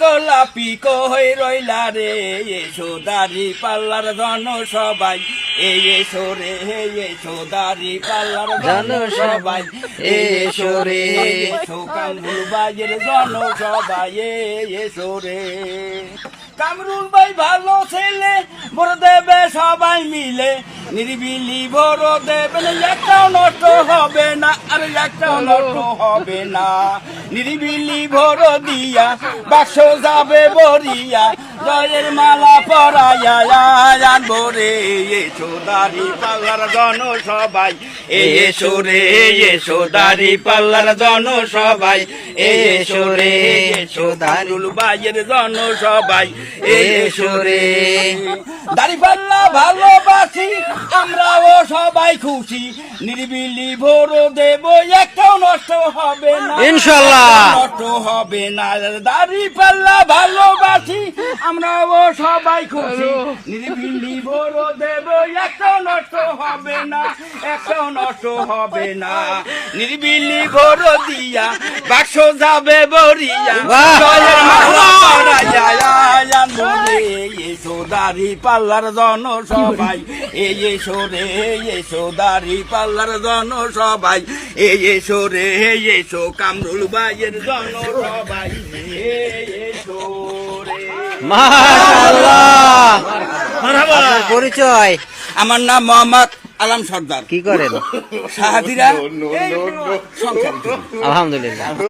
গোলাপি কই রইলা রে এসো দাড়ি পাল্লার জন সবাই এসো রে এসো দাড়ি পাল্লার জন সবাই এসো রে এসো কামরুল ভাইয়ের জন সবাই এসো রে কামরুল ভাই ভালো ছেলে ভোর দেবে সবাই মিলে নিরিবিলি ভোর দেবেন একটাও নষ্ট হবে না আর একটাও নষ্ট হবে না নিরিবিলি ভোর দিয়া বাক্স যাবে বরিয়া জয়ের মালা পরাইয়া আনবো রে এসো দাড়ি পাল্লার জন সবাই এসো রে এসো দাড়ি পাল্লার জন সবাই এসো রে এসো দারুল ভাইয়ের জন সবাই এসো রে দাড়ি পাল্লা ভালোবাসি আমরাও সবাই খুশি নিরিবিলি ভোর দেব একটাও নষ্ট হবে না ইনশাআল্লাহ নষ্ট হবে না দাড়ি পাল্লা ভালোবাসি আমরাও সবাই খুশি নিরিবিলি ভোর দেব একটাও নষ্ট হবে না একটাও নষ্ট হবে না নিরিবিলি ভোর দিয়া বাক্স যাবে বরিয়া জয়ের মালা পরাইয়া আনবো রে এসো দাড়ি পাল্লার জন সবাই এসো রে এসো দাড়ি পাল্লার জন সবাই এসো রে এসো কামরুল ভাইয়ের জন সবাই এসো রে মাশাআল্লাহ আপনার পরিচয়? আমার নাম মোহাম্মদ আলম সর্দার। কি করেন? সাহাদিরা আলহামদুলিল্লাহ।